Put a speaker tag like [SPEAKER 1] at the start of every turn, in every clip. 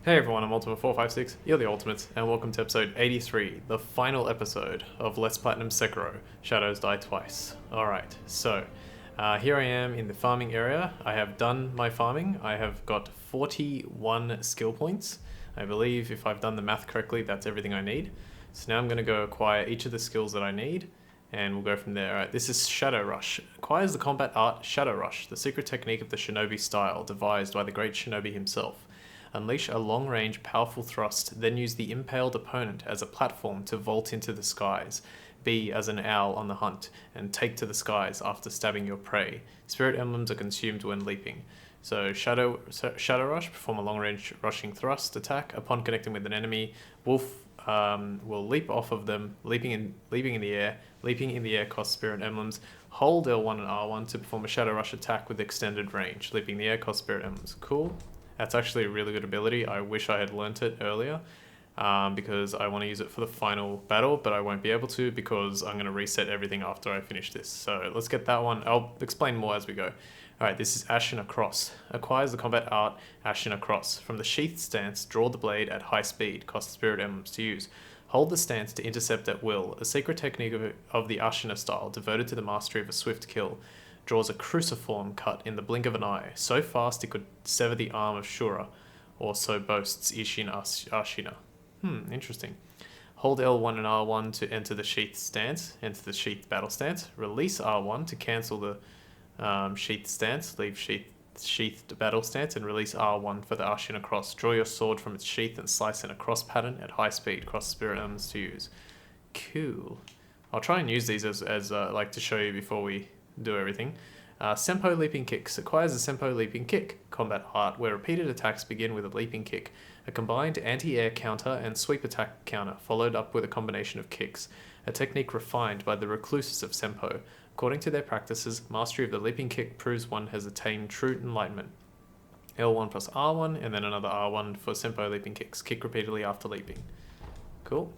[SPEAKER 1] Hey everyone, I'm Ultimate456, you're the Ultimates, and welcome to episode 83, the final episode of Let's Platinum Sekiro, Shadows Die Twice. Alright, so here I am in the farming area. I have done my farming. I have got 41 skill points. I believe if I've done the math correctly, that's everything I need. So now I'm going to go acquire each of the skills that I need, and we'll go from there. Alright, this is Shadow Rush. Acquires the combat art Shadow Rush, the secret technique of the shinobi style, devised by the great shinobi himself. Unleash a long-range, powerful thrust, then use the impaled opponent as a platform to vault into the skies. Be as an owl on the hunt, and take to the skies after stabbing your prey. Spirit emblems are consumed when leaping. So Shadow Rush, perform a long-range rushing thrust attack. Upon connecting with an enemy, Wolf will leap off of them, leaping in the air. Leaping in the air costs spirit emblems. Hold L1 and R1 to perform a Shadow Rush attack with extended range. Leaping in the air costs spirit emblems. Cool. That's actually a really good ability. I wish I had learnt it earlier because I want to use it for the final battle, but I won't be able to because I'm going to reset everything after I finish this. So let's get that one. I'll explain more as we go. Alright, this is Ashina Cross. Acquires the combat art Ashina Cross. From the sheathed stance, draw the blade at high speed. Cost spirit emblems to use. Hold the stance to intercept at will. A secret technique of the Ashina style, devoted to the mastery of a swift kill. Draws a cruciform cut in the blink of an eye, so fast it could sever the arm of Shura, or so boasts Isshin Ashina. Interesting. Hold L1 and R1 to enter the sheathed battle stance. Release R1 to cancel the sheathed stance, leave sheathed battle stance, and release R1 for the Ashina cross. Draw your sword from its sheath and slice in a cross pattern at high speed. Cross spirit emblems to use. Cool. I'll try and use these as like to show you before we do everything. Senpo Leaping Kicks. Acquires a Senpo Leaping Kick combat art where repeated attacks begin with a leaping kick. A combined anti-air counter and sweep attack counter followed up with a combination of kicks. A technique refined by the recluses of Senpo. According to their practices, mastery of the leaping kick proves one has attained true enlightenment. L1 plus R1 and then another R1 for Senpo Leaping Kicks. Kick repeatedly after leaping. Cool.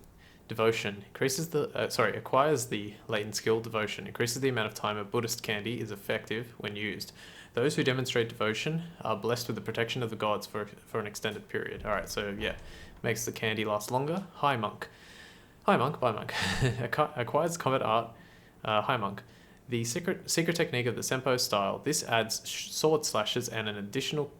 [SPEAKER 1] Devotion. Acquires the latent skill Devotion. Increases the amount of time a Buddhist candy is effective when used. Those who demonstrate devotion are blessed with the protection of the gods for an extended period. Alright, so yeah, makes the candy last longer. High Monk. High Monk, by Monk. Acquires combat art, High Monk. The secret technique of the Senpo style. This adds sword slashes and additional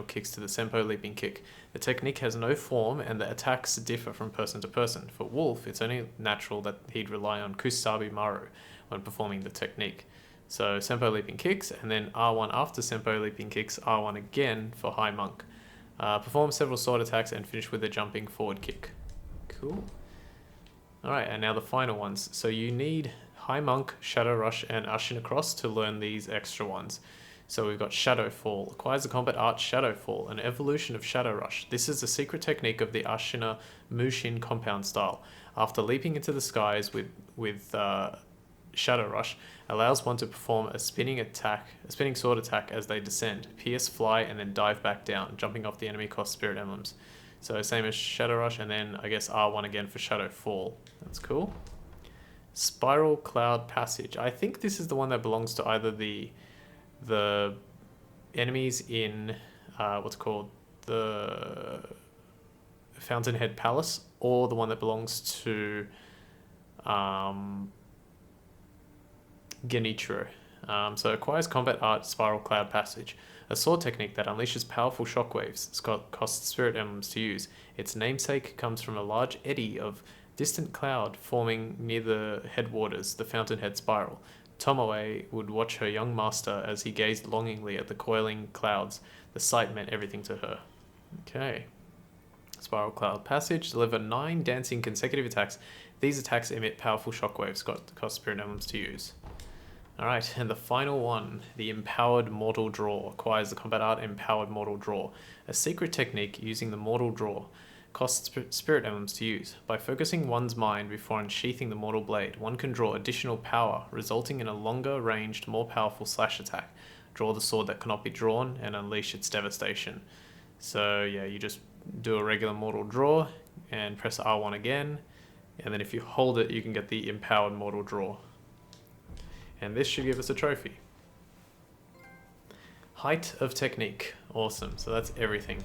[SPEAKER 1] kicks to the Senpo Leaping Kick. The technique has no form and the attacks differ from person to person. For Wolf, it's only natural that he'd rely on Kusabi Maru when performing the technique. So Senpo Leaping Kicks, and then R1 after Senpo Leaping Kicks, R1 again for High Monk. Perform several sword attacks and finish with a jumping forward kick. Cool. Alright, and now the final ones. So you need High Monk, Shadow Rush, and Ashina Cross to learn these extra ones. So we've got Shadowfall. Acquires the combat art Shadowfall, an evolution of Shadow Rush. This is a secret technique of the Ashina Mushin compound style. After leaping into the skies with Shadow Rush, allows one to perform a spinning sword attack as they descend. Pierce, fly, and then dive back down. Jumping off the enemy costs spirit emblems. So same as Shadow Rush, and then I guess R1 again for Shadowfall. That's cool. Spiral Cloud Passage. I think this is the one that belongs to either the enemies in the Fountainhead Palace, or the one that belongs to Genichiro. So acquires combat art Spiral Cloud Passage, a sword technique that unleashes powerful shockwaves. Costs spirit emblems to use. Its namesake comes from a large eddy of distant cloud forming near the headwaters, the Fountainhead Spiral. Tomoe would watch her young master as he gazed longingly at the coiling clouds. The sight meant everything to her. Okay. Spiral Cloud Passage. Deliver 9 dancing consecutive attacks. These attacks emit powerful shockwaves. Cost spirit emblems to use. Alright, and the final one, the Empowered Mortal Draw. Acquires the combat art Empowered Mortal Draw. A secret technique using the Mortal Draw. Costs spirit emblems to use. By focusing one's mind before unsheathing the mortal blade, one can draw additional power, resulting in a longer ranged, more powerful slash attack. Draw the sword that cannot be drawn and unleash its devastation. So yeah, you just do a regular mortal draw and press R1 again, and then if you hold it, you can get the Empowered Mortal Draw. And this should give us a trophy. Height of Technique. Awesome, so that's everything.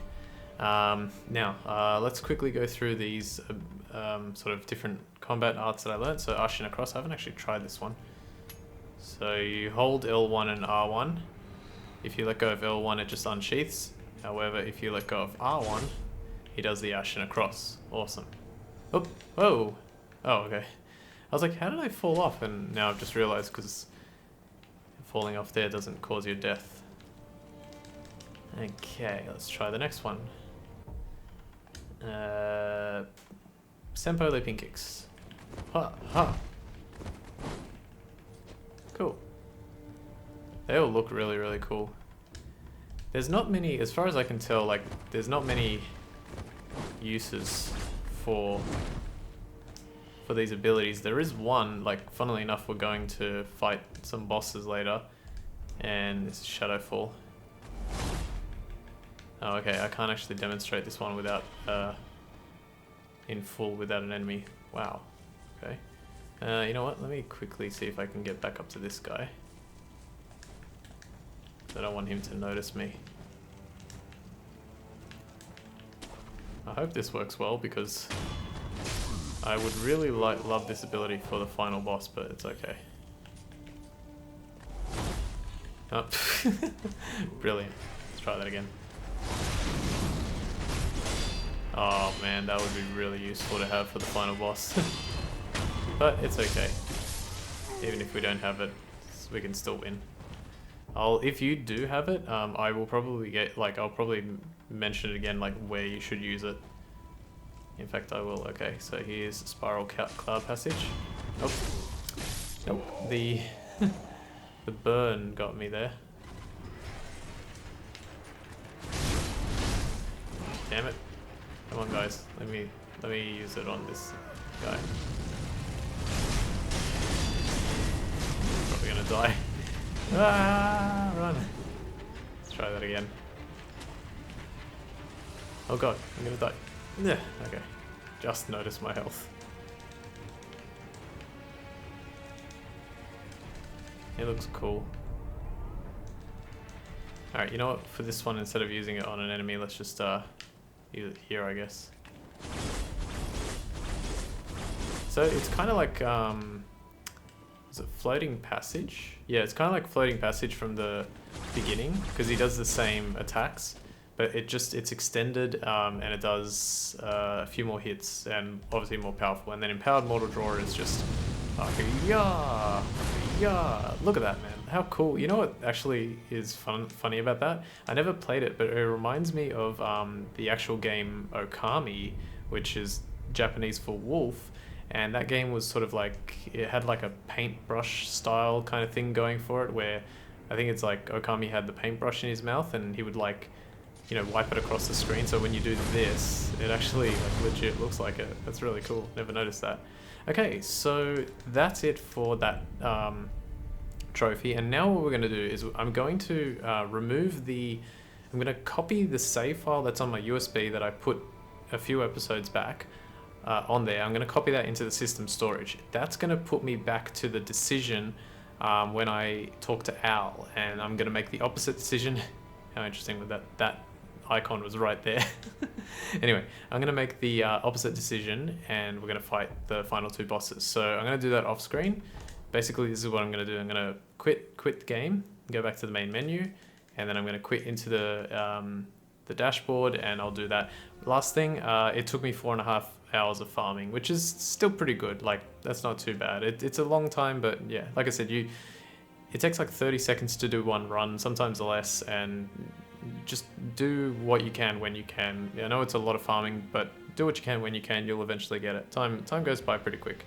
[SPEAKER 1] Now, let's quickly go through these sort of different combat arts that I learned. So Ashina Cross, I haven't actually tried this one. So you hold L1 and R1. If you let go of L1, it just unsheaths. However, if you let go of R1, he does the Ashina Cross. Awesome. Oh, whoa. Oh, okay. I was like, how did I fall off? And now I've just realized because falling off there doesn't cause you death. Okay, let's try the next one. Senpo leaping kicks. Ha, ha. Cool. They all look really, really cool. There's not many, as far as I can tell, like, there's not many uses for these abilities. There is one, like, funnily enough, we're going to fight some bosses later, and it's Shadowfall. Oh, okay, I can't actually demonstrate this one without, in full without an enemy. Wow. Okay. You know what, let me quickly see if I can get back up to this guy. I don't want him to notice me. I hope this works well because I would really love this ability for the final boss, but it's okay. Oh. Brilliant. Let's try that again. Oh man, that would be really useful to have for the final boss. But it's okay. Even if we don't have it, we can still win. If you do have it, I will probably I'll probably mention it again, like where you should use it. In fact, I will. Okay, so here's Spiral Cloud Passage. Oh, nope. The the burn got me there. Damn it! Come on, guys. Let me use it on this guy. Probably gonna die. Ah, run! Let's try that again. Oh god, I'm gonna die. Yeah, okay. Just noticed my health. It looks cool. Alright, you know what? For this one, instead of using it on an enemy, let's just use it here, I guess. So it's kind of like, is it Floating Passage? Yeah, it's kind of like Floating Passage from the beginning, because he does the same attacks, but it's extended, and it does a few more hits, and obviously more powerful. And then Empowered Mortal Draw is just, yeah, yeah. Look at that, man. How cool. You know what actually is funny about that? I never played it, but it reminds me of the actual game Okami, which is Japanese for wolf. And that game was sort of like, it had like a paintbrush style kind of thing going for it, where I think it's like Okami had the paintbrush in his mouth and he would like, you know, wipe it across the screen. So when you do this, it actually like legit looks like it. That's really cool. Never noticed that. Okay, so that's it for that trophy. And now what we're going to do is I'm going to I'm going to copy the save file that's on my USB that I put a few episodes back. On there, I'm going to copy that into the system storage. That's going to put me back to the decision when I talk to Al, and I'm going to make the opposite decision. How interesting with that icon was right there. Anyway, I'm going to make the opposite decision, and we're going to fight the final two bosses. So I'm going to do that off screen. Basically, this is what I'm going to do. I'm going to quit the game, go back to the main menu, and then I'm going to quit into the dashboard, and I'll do that. Last thing, it took me 4.5 hours of farming, which is still pretty good. Like, that's not too bad. It's a long time, but yeah, like I said, it takes like 30 seconds to do one run, sometimes less, and just do what you can when you can. I know it's a lot of farming, but do what you can when you can. You'll eventually get it. Time goes by pretty quick.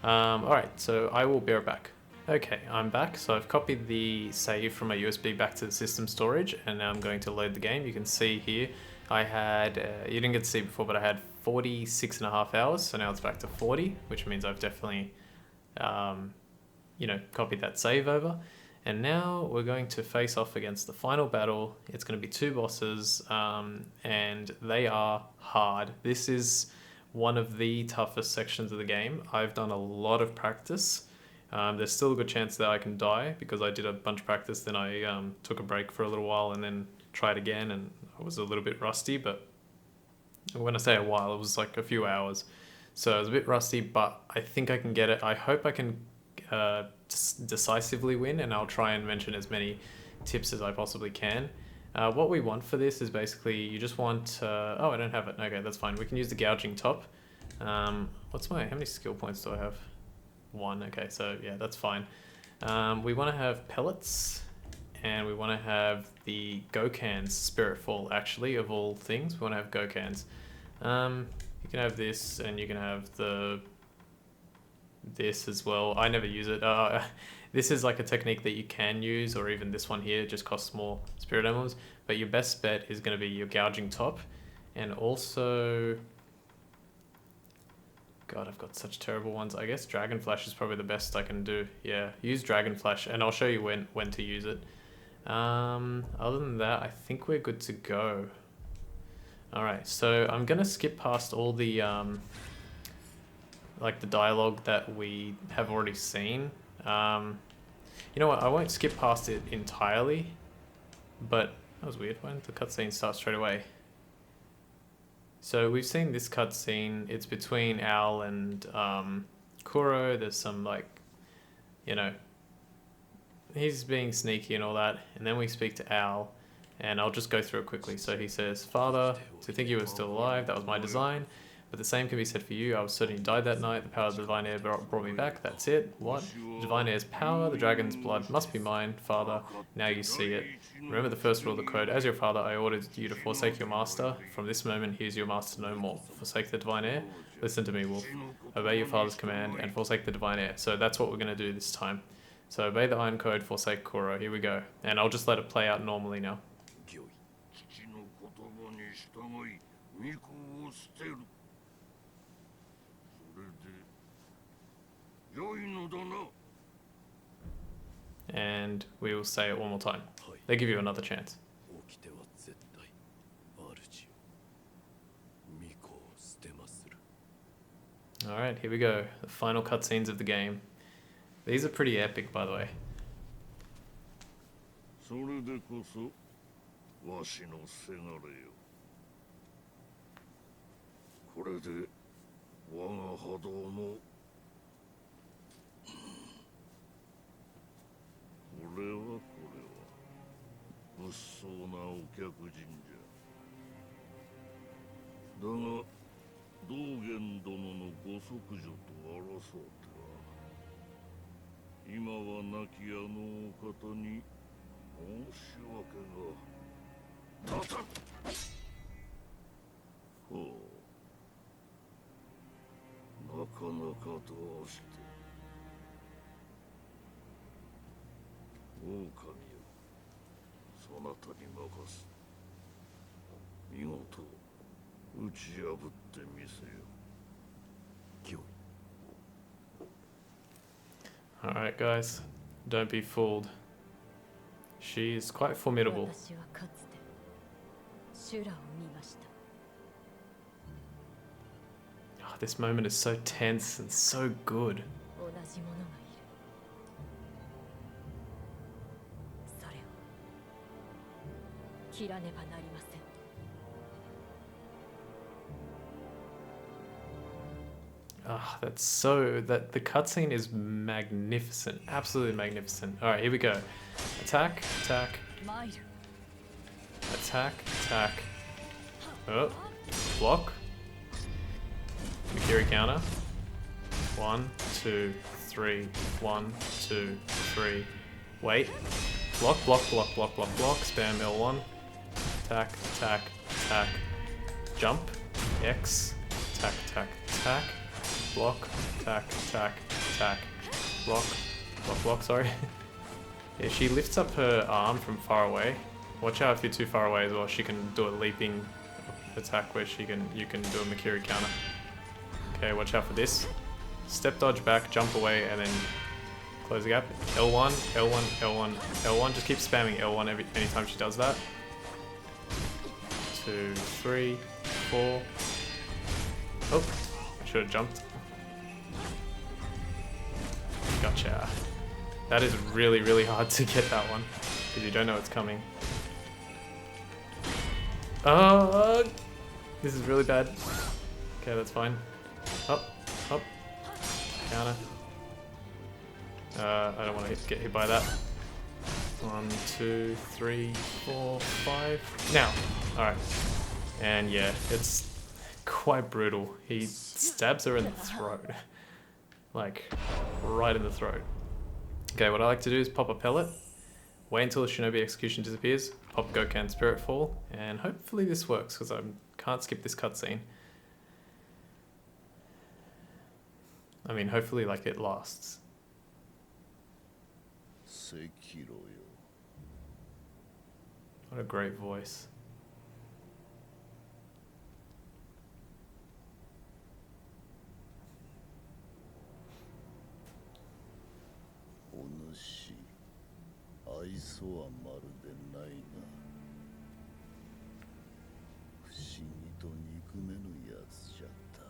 [SPEAKER 1] All right, so I will be right back. Okay, I'm back. So I've copied the save from my USB back to the system storage, and now I'm going to load the game. You can see here, I had, you didn't get to see before, but I had 46.5 hours. So now it's back to 40, which means I've definitely, you know, copied that save over. And now we're going to face off against the final battle. It's going to be two bosses, and they are hard. This is one of the toughest sections of the game. I've done a lot of practice. There's still a good chance that I can die because I did a bunch of practice, then I took a break for a little while and then tried again, and I was a little bit rusty, but When I say a while, it was like a few hours. So it was a bit rusty, but I think I can get it. I hope I can decisively win, and I'll try and mention as many tips as I possibly can. What we want for this is basically, you just want... oh, I don't have it. Okay, that's fine. We can use the gouging top. How many skill points do I have? 1. Okay, so yeah, that's fine. We want to have pellets, and we want to have the Gokans Spirit Fall, actually, of all things. We want to have Gokans. You can have this, and you can have this as well. I never use it. This is like a technique that you can use, or even this one here, it just costs more spirit emblems. But your best bet is going to be your gouging top, and also... God, I've got such terrible ones. I guess Dragon Flash is probably the best I can do. Yeah, use Dragon Flash, and I'll show you when to use it. Other than that, I think we're good to go. Alright, so I'm gonna skip past all the like the dialogue that we have already seen. You know what, I won't skip past it entirely, but that was weird. Why didn't the cutscene start straight away? So we've seen this cutscene. It's between Al and Kuro. There's some, like, you know, he's being sneaky and all that. And then we speak to Al, and I'll just go through it quickly. So he says, "Father, to think you were still alive, that was my design. But the same can be said for you. I was certain you died that night. The power of the divine air brought me back. That's it. What? The divine air's power, the dragon's blood must be mine, Father. Now you see it. Remember the first rule of the code. As your father, I ordered you to forsake your master. From this moment, he is your master no more. Forsake the divine air. Listen to me, Wolf. Obey your father's command and forsake the divine air." So that's what we're going to do this time. So obey the iron code, forsake Kuro. Here we go. And I'll just let it play out normally now. And we will say it one more time. They give you another chance. Alright, here we go. The final cutscenes of the game. These are pretty epic, by the way. Alright guys, don't be fooled. She is quite formidable. Oh, this moment is so tense and so good. Ah, that's so... that the cutscene is magnificent. Absolutely magnificent. Alright, here we go. Attack, attack. Attack, attack. Oh, block. Mikiri counter. 1, 2, 3. 1, 2, 3. Wait. Block, block, block, block, block, block. Spam L1. Attack, attack, attack. Jump. X. Attack, attack, attack. Block, attack, attack, attack. Block, block, block, sorry. Yeah, she lifts up her arm from far away. Watch out if you're too far away as well. She can do a leaping attack where you can do a Mikiri counter. Okay, watch out for this. Step dodge back, jump away, and then close the gap. L1, L1, L1, L1. Just keep spamming L1 anytime she does that. 2, 3, 4. Oh, I should have jumped. Gotcha. That is really, really hard to get that one, because you don't know it's coming. This is really bad. Okay, that's fine. Up, up. Counter. I don't want to get hit by that. 1, 2, 3, 4, 5. Now! Alright. And yeah, it's quite brutal. He stabs her in the throat. Like, right in the throat. Okay, what I like to do is pop a pellet, wait until the Shinobi Execution disappears, pop Gokan Spirit Fall, and hopefully this works, because I can't skip this cutscene. I mean, hopefully, like, it lasts.
[SPEAKER 2] Sekiro.
[SPEAKER 1] What a great voice.
[SPEAKER 2] Onushi, 愛想はまるでないが、不思議と憎めぬやつじゃった。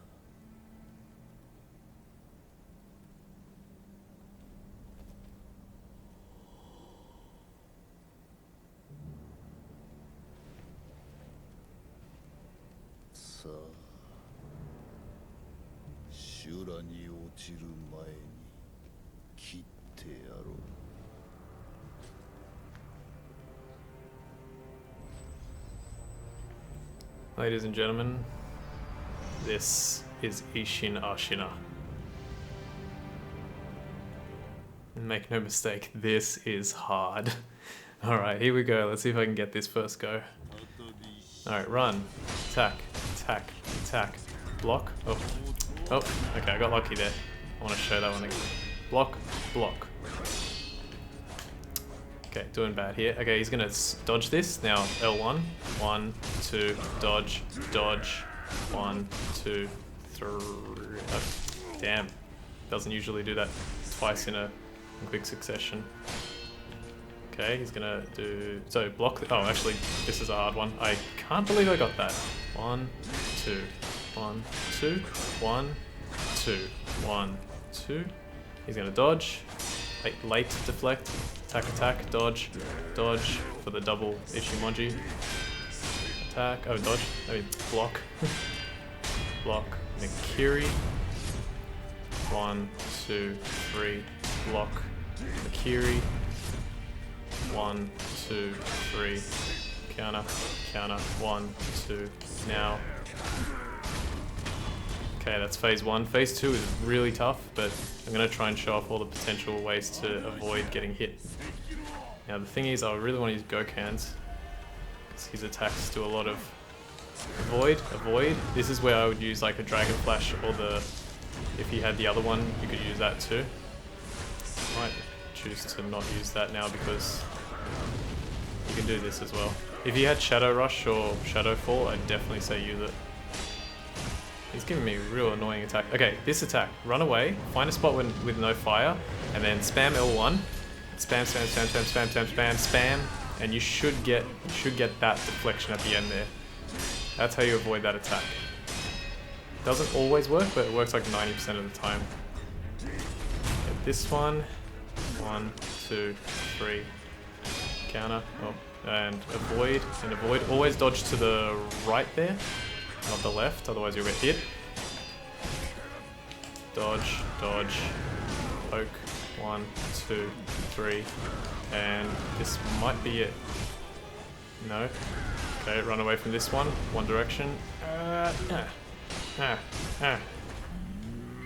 [SPEAKER 2] さあ、修羅に落ちる前に切ってやろう。
[SPEAKER 1] Ladies and gentlemen, this is Isshin Ashina. Make no mistake, this is hard. Alright, here we go. Let's see if I can get this first go. Alright, run. Attack. Attack. Attack. Block. Oh. Oh, okay, I got lucky there. I want to show that one again. Block. Block. Okay, doing bad here. Okay, he's gonna dodge this. Now, L1. 1, 2, dodge, dodge. 1, 2, 3. Oh, damn. Doesn't usually do that twice in quick succession. Okay, he's gonna do... So, block... Oh, actually, this is a hard one. I can't believe I got that. 1, 2. 1, 2. 1, 2. 1, 2. He's gonna dodge. Late deflect. Attack, attack, dodge, dodge for the double Ishimoji. Attack, oh dodge, I mean block. Block, Nikiri. 1, 2, 3, block, Nikiri. 1, 2, 3, counter, counter, 1, 2, now. Okay, that's phase 1. Phase 2 is really tough, but I'm going to try and show off all the potential ways to avoid getting hit. Now the thing is, I really want to use Gokan's, because his attacks do a lot of avoid. This is where I would use like a Dragon Flash, or if he had the other one, you could use that too. I might choose to not use that now because you can do this as well. If he had Shadow Rush or Shadow Fall, I'd definitely say use it. He's giving me a real annoying attack. Okay, this attack. Run away, find a spot with no fire, and then spam L1. Spam, spam, spam, spam, spam, spam, spam, spam, and you should get that deflection at the end there. That's how you avoid that attack. Doesn't always work, but it works like 90% of the time. Get this one. 1, 2, 3. Counter. Oh, and avoid. And avoid. Always dodge to the right there, not the left, otherwise you'll get hit. Dodge, dodge, poke. 1, 2, 3. And this might be it. No. Okay, run away from this one. One direction.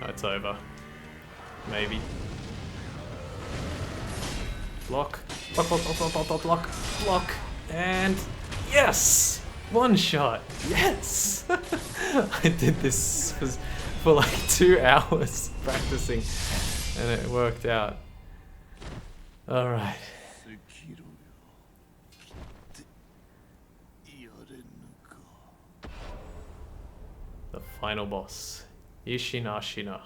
[SPEAKER 1] That's over. Maybe. Block. Block, block, block, block, block, block, block, block. And yes! One shot. Yes! I did this for like 2 hours practicing, and it worked out. Alright. The final boss, Isshin Ashina,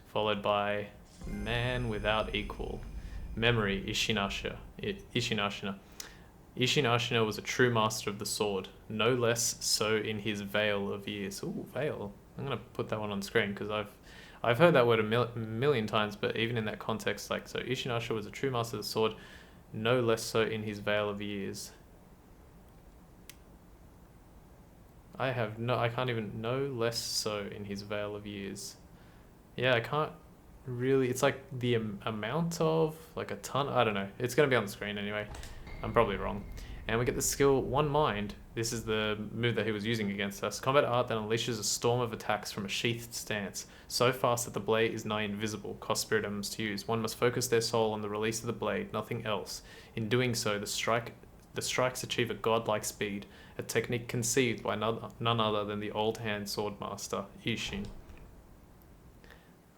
[SPEAKER 1] followed by Man Without Equal. Memory, Isshin Ashina. Isshin Ashina was a true master of the sword, no less so in his veil of years. Ooh, veil. I'm gonna put that one on screen because I've heard that word a million times, but even in that context, like, so Isshin Ashina was a true master of the sword, no less so in his veil of years. I can't even know less so in his Veil of Years. Yeah, I can't really, it's like the amount of, like a ton, I don't know. It's going to be on the screen anyway. I'm probably wrong. And we get the skill One Mind. This is the move that he was using against us. Combat art that unleashes a storm of attacks from a sheathed stance, so fast that the blade is nigh invisible. Cost spirit items to use. One must focus their soul on the release of the blade, nothing else. In doing so, the strikes achieve a godlike speed, a technique conceived by none other than the old hand sword master, Isshin.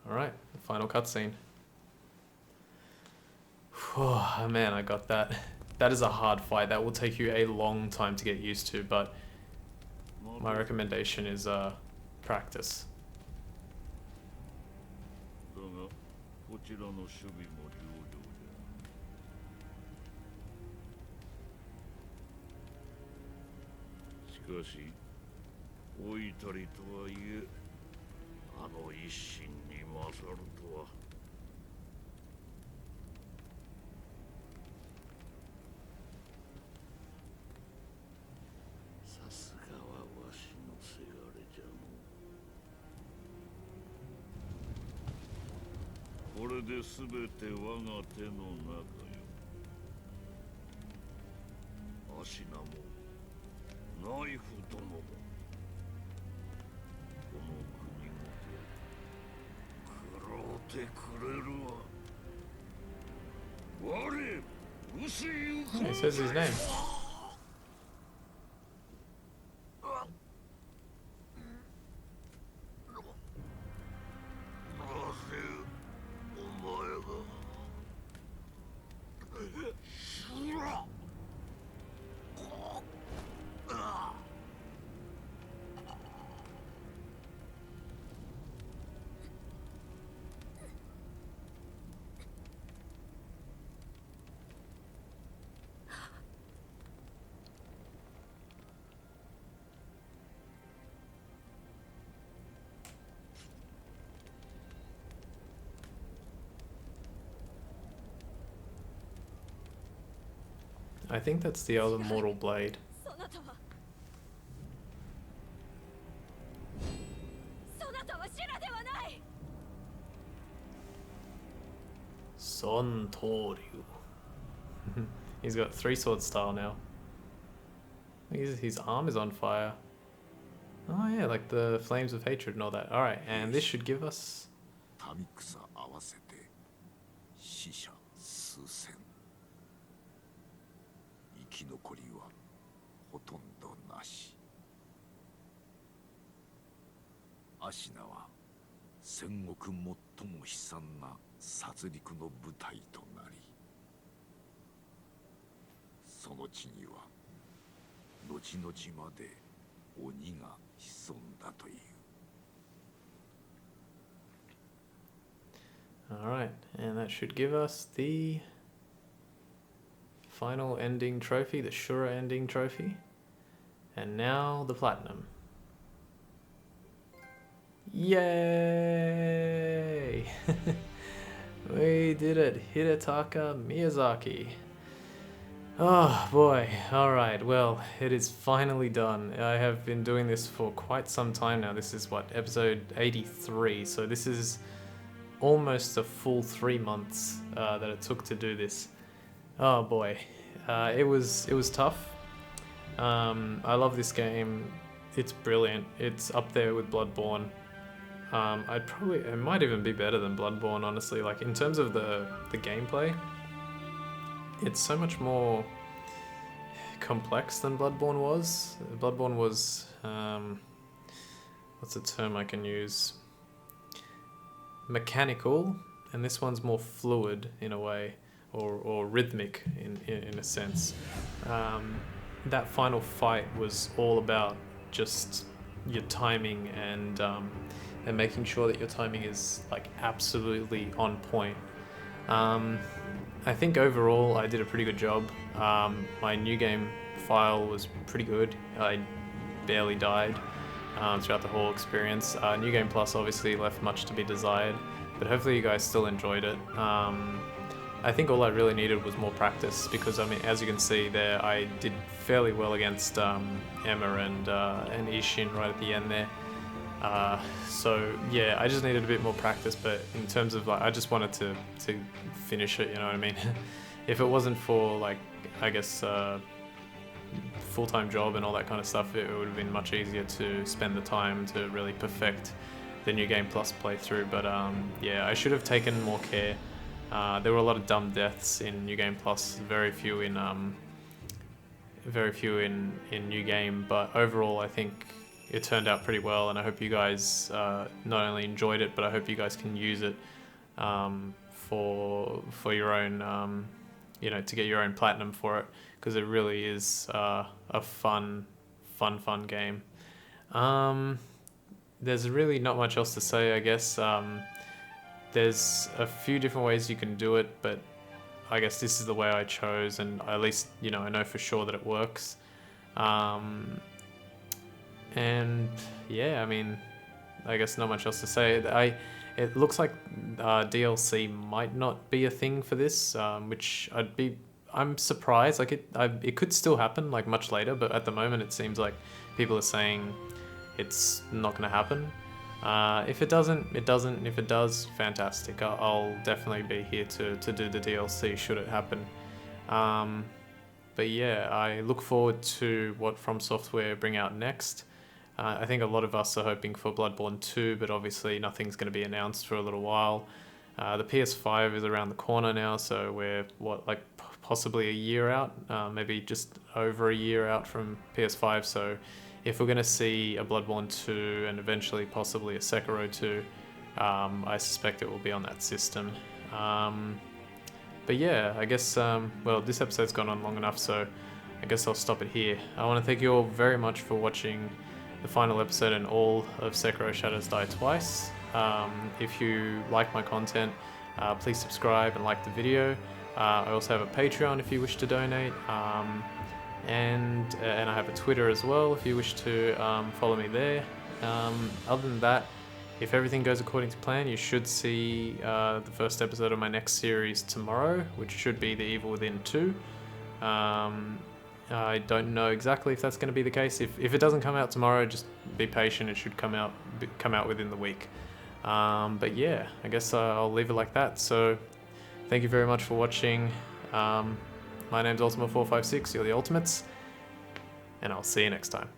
[SPEAKER 1] Alright, the final cutscene. Oh man, I got that. That is a hard fight. That will take you a long time to get used to, but my recommendation is practice.
[SPEAKER 2] だがこちらの守備も重々じゃ。しかし老いたりとはいえ、あの一心に勝るとは。さすがはわしのせがれじゃの。これで全て我が手の中よ。アシナもナイフ殿もこの国ごと食ろうてくれるわ。我薄い
[SPEAKER 1] He says his name. I think that's the other mortal blade. Son Toryu. He's got 3-sword style now. His arm is on fire. Oh yeah, like the flames of hatred and all that. Alright, and this should give us...
[SPEAKER 2] 民草合わせて死者数千。生き残りはほとんどなし。アシナは戦国最も悲惨な殺戮の舞台となり、その地には後々まで鬼が潜んだという。
[SPEAKER 1] Alright, and that should give us the final ending trophy, the Shura ending trophy. And now the platinum. Yay! We did it, Hidetaka Miyazaki. Oh boy, alright, well, it is finally done. I have been doing this for quite some time now. This is what, episode 83, so this is almost a full 3 months that it took to do this. Oh boy, it was tough. I love this game. It's brilliant. It's up there with Bloodborne. It might even be better than Bloodborne, honestly. Like in terms of the gameplay, it's so much more complex than Bloodborne was. Bloodborne was what's a term I can use? Mechanical, and this one's more fluid in a way, or rhythmic in a sense. That final fight was all about just your timing and making sure that your timing is like absolutely on point. I think overall I did a pretty good job. My new game file was pretty good. I barely died throughout the whole experience. New Game Plus obviously left much to be desired, but hopefully you guys still enjoyed it. I think all I really needed was more practice, because I mean, as you can see there, I did fairly well against Emma and Isshin right at the end there. So yeah, I just needed a bit more practice, but in terms of like, I just wanted to finish it, you know what I mean? If it wasn't for like, I guess, full-time job and all that kind of stuff, it would have been much easier to spend the time to really perfect the New Game Plus playthrough. But yeah, I should have taken more care. There were a lot of dumb deaths in New Game Plus, very few in New Game, but overall I think it turned out pretty well, and I hope you guys not only enjoyed it, but I hope you guys can use it for your own, you know, to get your own platinum for it, because it really is a fun game. There's really not much else to say, I guess. There's a few different ways you can do it, but I guess this is the way I chose, and at least, you know, I know for sure that it works. And yeah, I mean, I guess not much else to say. It looks like DLC might not be a thing for this, which I'm surprised. Like it could still happen like much later, but at the moment it seems like people are saying it's not going to happen. If it doesn't, it doesn't. If it does, fantastic. I'll definitely be here to do the DLC should it happen. But yeah, I look forward to what From Software bring out next. I think a lot of us are hoping for Bloodborne 2, but obviously nothing's going to be announced for a little while. The PS5 is around the corner now, so we're possibly a year out, maybe just over a year out from PS5. So if we're going to see a Bloodborne 2 and eventually possibly a Sekiro 2, I suspect it will be on that system. But yeah, I guess, well, this episode's gone on long enough, so I guess I'll stop it here. I want to thank you all very much for watching the final episode and all of Sekiro Shadows Die Twice. If you like my content, please subscribe and like the video. I also have a Patreon if you wish to donate, and I have a Twitter as well if you wish to follow me there. Other than that, if everything goes according to plan, you should see the first episode of my next series tomorrow, which should be The Evil Within 2. I don't know exactly if that's going to be the case. If it doesn't come out tomorrow, just be patient. It should come out within the week. But yeah, I guess I'll leave it like that. So thank you very much for watching. My name's Ultima456, you're the Ultimates, and I'll see you next time.